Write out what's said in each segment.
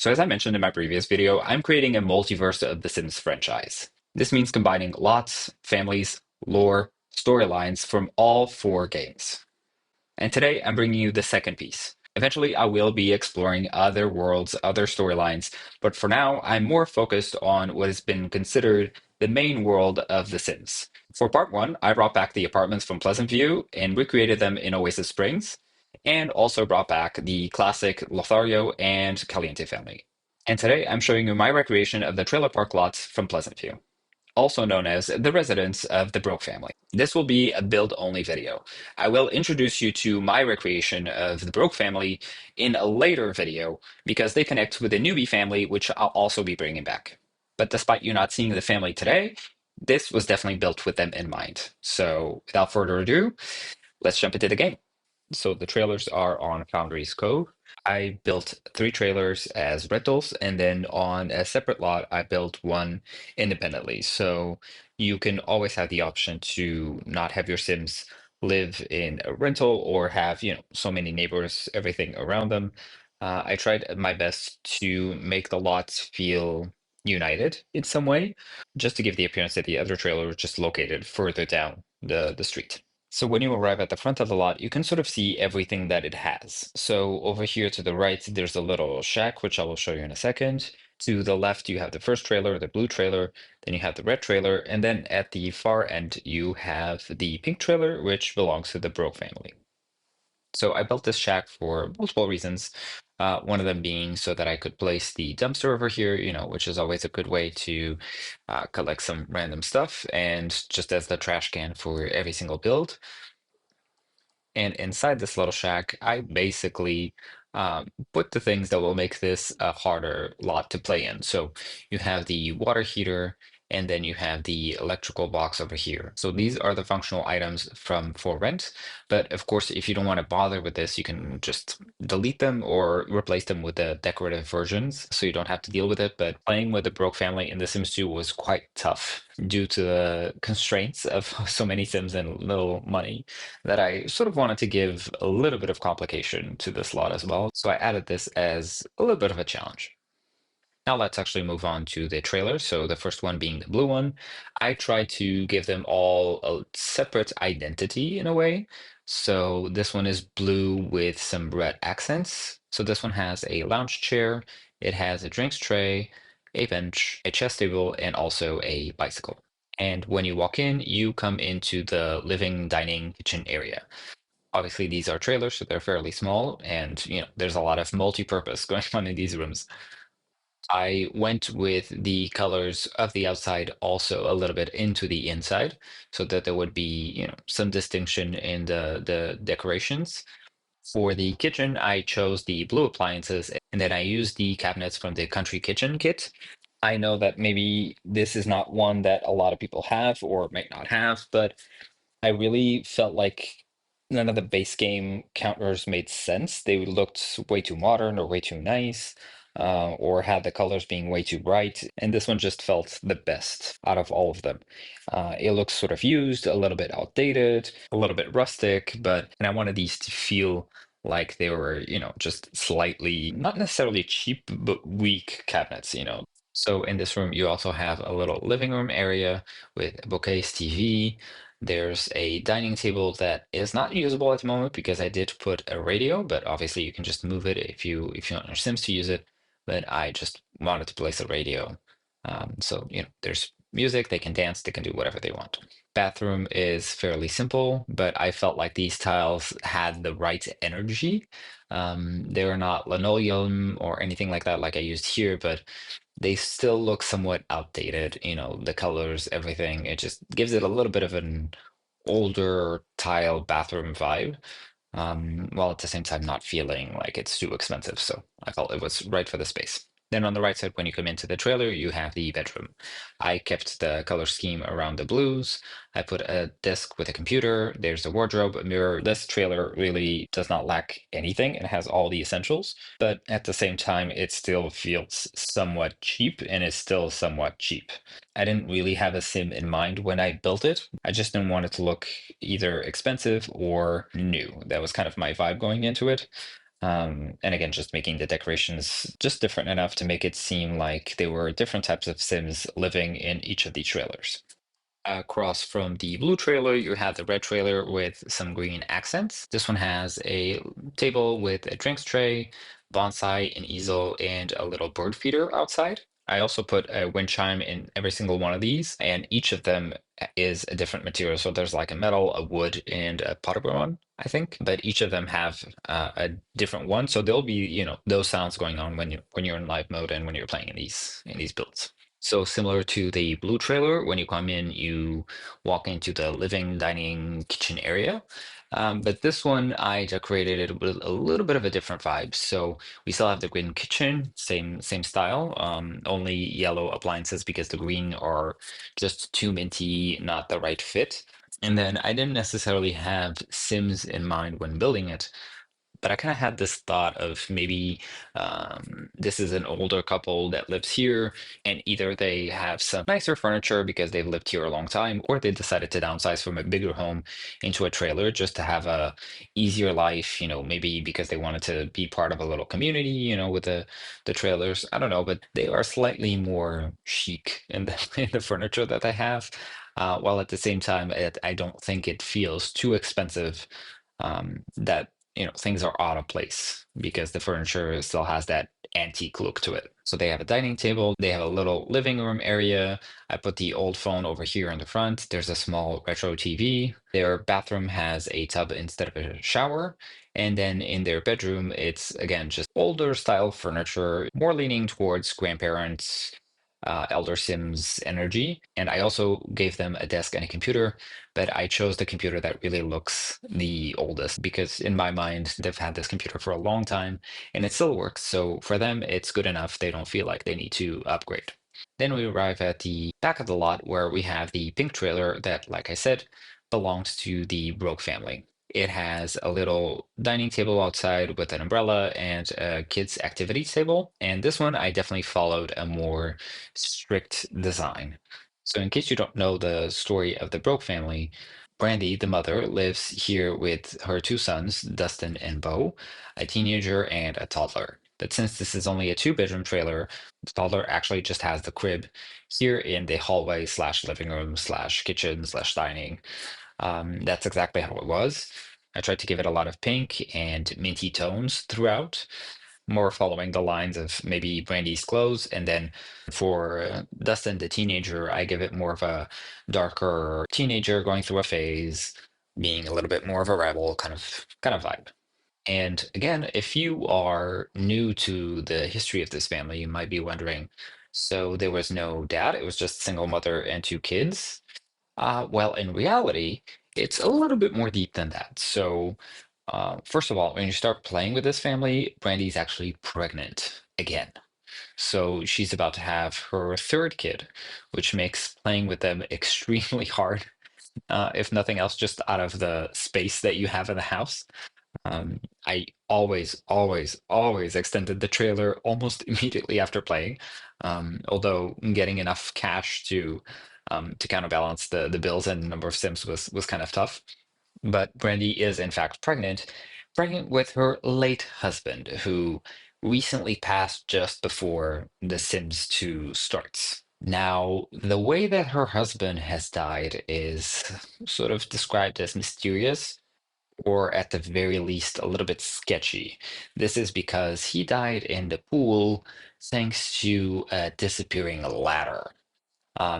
So as I mentioned in my previous video, I'm creating a multiverse of the Sims franchise. This means combining lots, families, lore, storylines from all four games. And today I'm bringing you the second piece. Eventually, I will be exploring other worlds, other storylines, but for now, I'm more focused on what has been considered the main world of The Sims. For part one, I brought back the apartments from Pleasant View and recreated them in Oasis Springs, and also brought back the classic Lothario and Caliente family. And today, I'm showing you my recreation of the trailer park lots from Pleasant View, also known as the residence of the Broke family. This will be a build-only video. I will introduce you to my recreation of the Broke family in a later video because they connect with the newbie family, which I'll also be bringing back. But despite you not seeing the family today, this was definitely built with them in mind. So without further ado, let's jump into the game. So the trailers are on Foundry's Cove. I built three trailers as rentals, and then on a separate lot, I built one independently. So you can always have the option to not have your Sims live in a rental or have, so many neighbors, everything around them. I tried my best to make the lots feel united in some way, just to give the appearance that the other trailer was just located further down the street. So when you arrive at the front of the lot, you can sort of see everything that it has. So over here to the right, there's a little shack, which I will show you in a second. To the left, you have the first trailer, the blue trailer, then you have the red trailer, and then at the far end, you have the pink trailer, which belongs to the Broke family. So I built this shack for multiple reasons. One of them being so that I could place the dumpster over here, which is always a good way to collect some random stuff, and just as the trash can for every single build. And inside this little shack, I basically put the things that will make this a harder lot to play in. So you have the water heater, and then you have the electrical box over here. So these are the functional items from for rent. But of course, if you don't want to bother with this, you can just delete them or replace them with the decorative versions so you don't have to deal with it. But playing with the Broke family in The Sims 2 was quite tough due to the constraints of so many Sims and little money that I sort of wanted to give a little bit of complication to this lot as well. So I added this as a little bit of a challenge. Now let's actually move on to the trailer. So the first one being the blue one, I tried to give them all a separate identity in a way. So this one is blue with some red accents. So this one has a lounge chair, it has a drinks tray, a bench, a chess table, and also a bicycle. And when you walk in, you come into the living, dining, kitchen area. Obviously, these are trailers, so they're fairly small, and there's a lot of multi-purpose going on in these rooms. I went with the colors of the outside also a little bit into the inside so that there would be, some distinction in the decorations. For the kitchen, I chose the blue appliances and then I used the cabinets from the Country Kitchen kit. I know that maybe this is not one that a lot of people have or might not have, but I really felt like none of the base game counters made sense. They looked way too modern or way too nice, or had the colors being way too bright. And this one just felt the best out of all of them. It looks sort of used, a little bit outdated, a little bit rustic, and I wanted these to feel like they were, just slightly, not necessarily cheap, but weak cabinets. So in this room, you also have a little living room area with bookcase, TV. There's a dining table that is not usable at the moment because I did put a radio, but obviously you can just move it if you want your Sims to use it. But I just wanted to place a radio. So there's music, they can dance, they can do whatever they want. Bathroom is fairly simple, but I felt like these tiles had the right energy. They were not linoleum or anything like that like I used here, but they still look somewhat outdated, the colors, everything. It just gives it a little bit of an older tile bathroom vibe, while at the same time not feeling like it's too expensive. So I felt it was right for the space. Then on the right side, when you come into the trailer, you have the bedroom. I kept the color scheme around the blues. I put a desk with a computer. There's a wardrobe, a mirror. This trailer really does not lack anything. It has all the essentials, but at the same time, it still feels somewhat cheap and is still somewhat cheap. I didn't really have a sim in mind when I built it. I just didn't want it to look either expensive or new. That was kind of my vibe going into it. And again, just making the decorations just different enough to make it seem like they were different types of Sims living in each of these trailers. Across from the blue trailer, you have the red trailer with some green accents. This one has a table with a drinks tray, bonsai, an easel, and a little bird feeder outside. I also put a wind chime in every single one of these, and each of them is a different material. So there's like a metal, a wood, and a pottery one, I think. But each of them have a different one. So there'll be, those sounds going on when you're in live mode and when you're playing in these builds. So similar to the blue trailer, when you come in, you walk into the living, dining, kitchen area. But this one, I decorated it with a little bit of a different vibe. So we still have the green kitchen, same style, only yellow appliances because the green are just too minty, not the right fit. And then I didn't necessarily have Sims in mind when building it, but I kind of had this thought of maybe this is an older couple that lives here, and either they have some nicer furniture because they've lived here a long time, or they decided to downsize from a bigger home into a trailer just to have a easier life, maybe because they wanted to be part of a little community, with the trailers. I don't know, but they are slightly more chic in the in the furniture that they have. While at the same time, I don't think it feels too expensive that things are out of place because the furniture still has that antique look to it. So they have a dining table, they have a little living room area. I put the old phone over here in the front. There's a small retro TV. Their bathroom has a tub instead of a shower. And then in their bedroom, it's again just older style furniture, more leaning towards grandparents, Elder Sims energy. And I also gave them a desk and a computer, but I chose the computer that really looks the oldest because in my mind, they've had this computer for a long time and it still works. So for them, it's good enough. They don't feel like they need to upgrade. Then we arrive at the back of the lot where we have the pink trailer that, like I said, belongs to the Broke family. It has a little dining table outside with an umbrella and a kids' activities table. And this one, I definitely followed a more strict design. So, in case you don't know the story of the Broke family, Brandy, the mother, lives here with her two sons, Dustin and Bo, a teenager and a toddler. But since this is only a two-bedroom trailer, the toddler actually just has the crib here in the hallway slash living room slash kitchen slash dining. That's exactly how it was. I tried to give it a lot of pink and minty tones throughout, more following the lines of maybe Brandy's clothes. And then for Dustin, the teenager, I give it more of a darker teenager going through a phase, being a little bit more of a rebel kind of vibe. And again, if you are new to the history of this family, you might be wondering, so there was no dad, it was just single mother and two kids? Well, in reality, it's a little bit more deep than that. So, first of all, when you start playing with this family, Brandy's actually pregnant again. So she's about to have her third kid, which makes playing with them extremely hard, if nothing else, just out of the space that you have in the house. I always extended the trailer almost immediately after playing, although getting enough cash to counterbalance the bills and number of Sims was kind of tough. But Brandy is in fact pregnant with her late husband, who recently passed just before The Sims 2 starts. Now, the way that her husband has died is sort of described as mysterious, or at the very least, a little bit sketchy. This is because he died in the pool thanks to a disappearing ladder.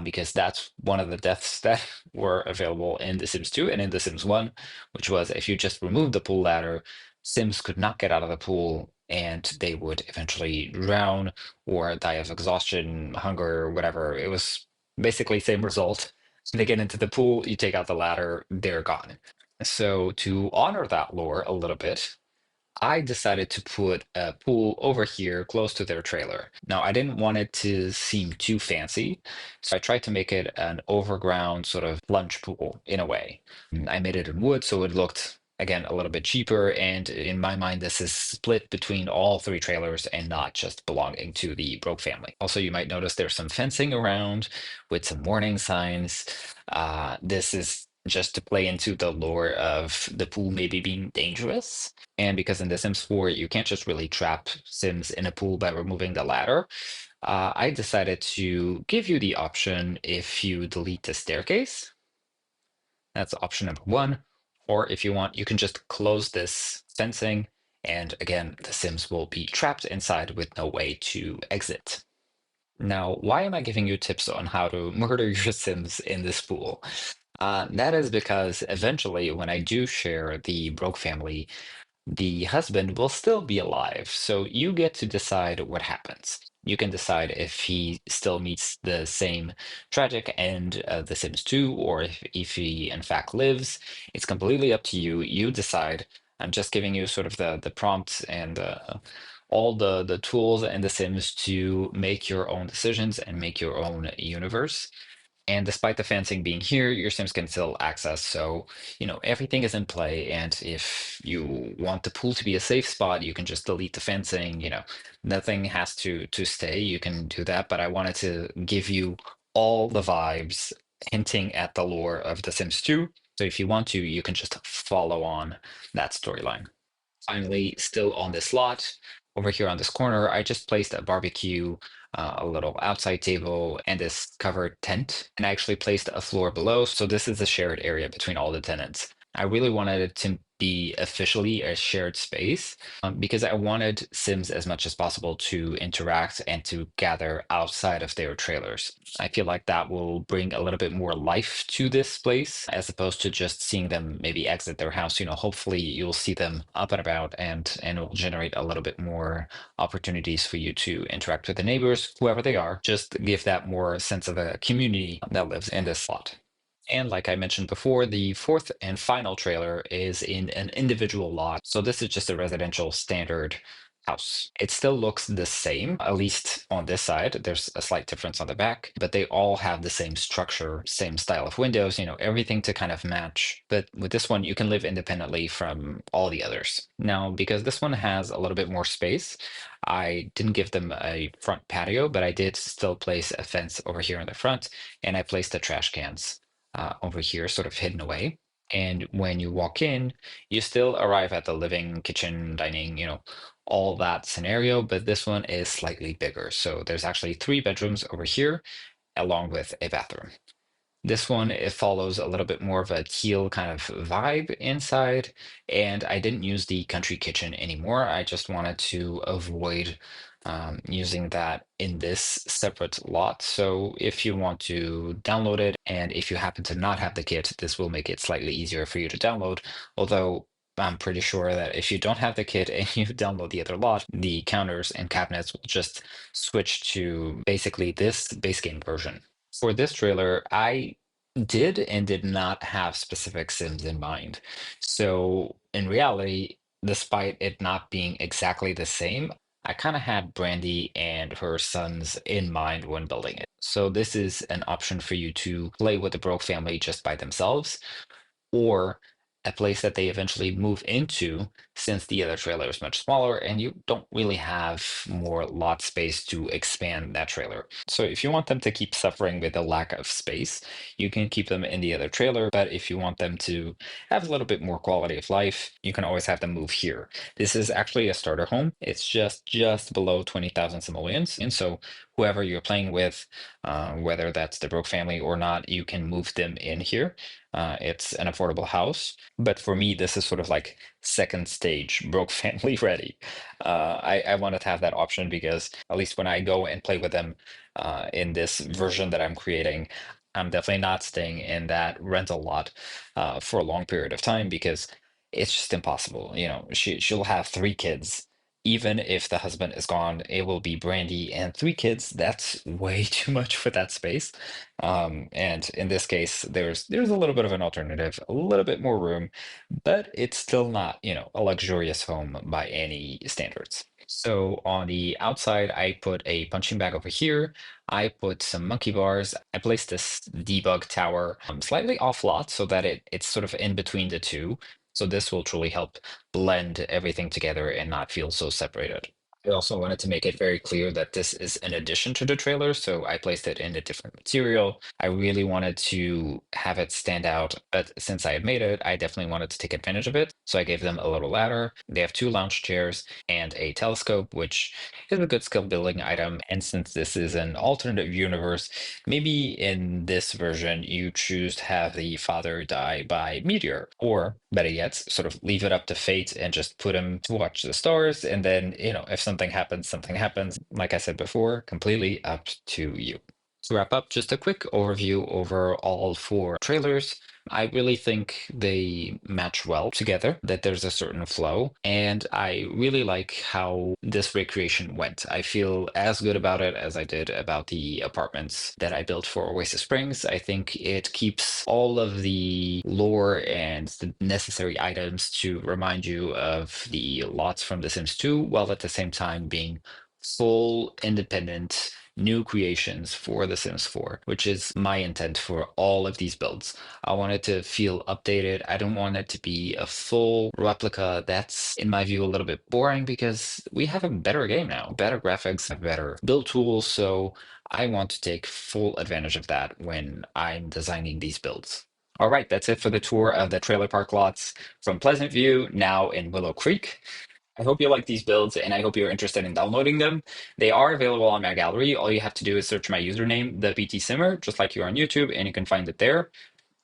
Because that's one of the deaths that were available in The Sims 2 and in The Sims 1, which was if you just remove the pool ladder, Sims could not get out of the pool and they would eventually drown or die of exhaustion, hunger, whatever. It was basically same result. They get into the pool, you take out the ladder, they're gone. So to honor that lore a little bit, I decided to put a pool over here close to their trailer. Now, I didn't want it to seem too fancy, so I tried to make it an overground sort of plunge pool in a way. I made it in wood, so it looked, again, a little bit cheaper. And in my mind, this is split between all three trailers and not just belonging to the Broke family. Also, you might notice there's some fencing around with some warning signs. This is just to play into the lore of the pool maybe being dangerous. And because in The Sims 4, you can't just really trap Sims in a pool by removing the ladder, I decided to give you the option if you delete the staircase. That's option number one. Or if you want, you can just close this fencing. And again, the Sims will be trapped inside with no way to exit. Now, why am I giving you tips on how to murder your Sims in this pool? That is because eventually, when I do share the Broke family, the husband will still be alive. So you get to decide what happens. You can decide if he still meets the same tragic end of The Sims 2 or if he in fact lives. It's completely up to you. You decide. I'm just giving you sort of the prompts and all the tools in The Sims to make your own decisions and make your own universe. And despite the fencing being here, your Sims can still access. So, everything is in play. And if you want the pool to be a safe spot, you can just delete the fencing. Nothing has to stay. You can do that. But I wanted to give you all the vibes hinting at the lore of The Sims 2. So if you want to, you can just follow on that storyline. Finally, still on this lot, over here on this corner, I just placed a barbecue, a little outside table, and this covered tent. And I actually placed a floor below. So this is a shared area between all the tenants. I really wanted it to be officially a shared space because I wanted Sims as much as possible to interact and to gather outside of their trailers. I feel like that will bring a little bit more life to this place as opposed to just seeing them maybe exit their house. Hopefully you'll see them up and about and it will generate a little bit more opportunities for you to interact with the neighbors, whoever they are. Just give that more sense of a community that lives in this slot. And like I mentioned before, the fourth and final trailer is in an individual lot. So this is just a residential standard house. It still looks the same, at least on this side. There's a slight difference on the back, but they all have the same structure, same style of windows, everything to kind of match. But with this one, you can live independently from all the others. Now, because this one has a little bit more space, I didn't give them a front patio, but I did still place a fence over here in the front, and I placed the trash cans over here, sort of hidden away. And when you walk in, you still arrive at the living, kitchen, dining, all that scenario, but this one is slightly bigger. So there's actually 3 bedrooms over here, along with a bathroom. This one, it follows a little bit more of a teal kind of vibe inside, and I didn't use the country kitchen anymore. I just wanted to avoid using that in this separate lot. So if you want to download it, and if you happen to not have the kit, this will make it slightly easier for you to download. Although I'm pretty sure that if you don't have the kit and you download the other lot, the counters and cabinets will just switch to basically this base game version. For this trailer, I did and did not have specific Sims in mind. So in reality, despite it not being exactly the same, I kind of had Brandy and her sons in mind when building it. So this is an option for you to play with the Broke family just by themselves, or a place that they eventually move into since the other trailer is much smaller and you don't really have more lot space to expand that trailer. So if you want them to keep suffering with the lack of space, you can keep them in the other trailer. But if you want them to have a little bit more quality of life, you can always have them move here. This is actually a starter home. It's just below 20,000 simoleons. And so whoever you're playing with, whether that's the Broke family or not, you can move them in here. It's an affordable house, but for me, this is sort of like second stage Broke family ready. I wanted to have that option because at least when I go and play with them in this version that I'm creating, I'm definitely not staying in that rental lot for a long period of time because it's just impossible. She'll have 3 kids. Even if the husband is gone, it will be Brandy and 3 kids. That's way too much for that space. And in this case, there's a little bit of an alternative, a little bit more room, but it's still not, a luxurious home by any standards. So on the outside, I put a punching bag over here. I put some monkey bars. I placed this debug tower slightly off lot so that it's sort of in between the two. So this will truly help blend everything together and not feel so separated. I also wanted to make it very clear that this is an addition to the trailer, so I placed it in a different material. I really wanted to have it stand out, but since I had made it, I definitely wanted to take advantage of it. So I gave them a little ladder. They have two lounge chairs and a telescope, which is a good skill building item. And since this is an alternative universe, maybe in this version you choose to have the father die by meteor, or better yet, sort of leave it up to fate and just put him to watch the stars. And then, if something happens, something happens. Like I said before, completely up to you. To wrap up, just a quick overview over all four trailers. I really think they match well together, that there's a certain flow, and I really like how this recreation went. I feel as good about it as I did about the apartments that I built for Oasis Springs. I think it keeps all of the lore and the necessary items to remind you of the lots from The Sims 2, while at the same time being full independent new creations for The Sims 4, which is my intent for all of these builds. I want it to feel updated. I don't want it to be a full replica. That's, in my view, a little bit boring because we have a better game now, better graphics, better build tools. So I want to take full advantage of that when I'm designing these builds. All right, that's it for the tour of the trailer park lots from Pleasant View, now in Willow Creek. I hope you like these builds and I hope you're interested in downloading them. They are available on my gallery. All you have to do is search my username, thePTsimmer, just like you are on YouTube, and you can find it there.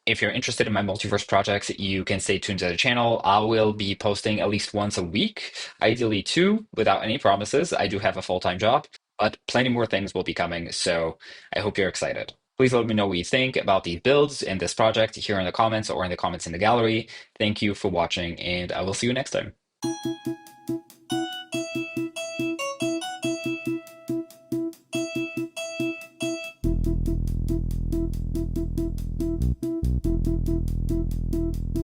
If you're interested in my multiverse projects, you can stay tuned to the channel. I will be posting at least once a week, ideally two, without any promises. I do have a full-time job, but plenty more things will be coming, so I hope you're excited. Please let me know what you think about these builds and this project here in the comments or in the comments in the gallery. Thank you for watching, and I will see you next time.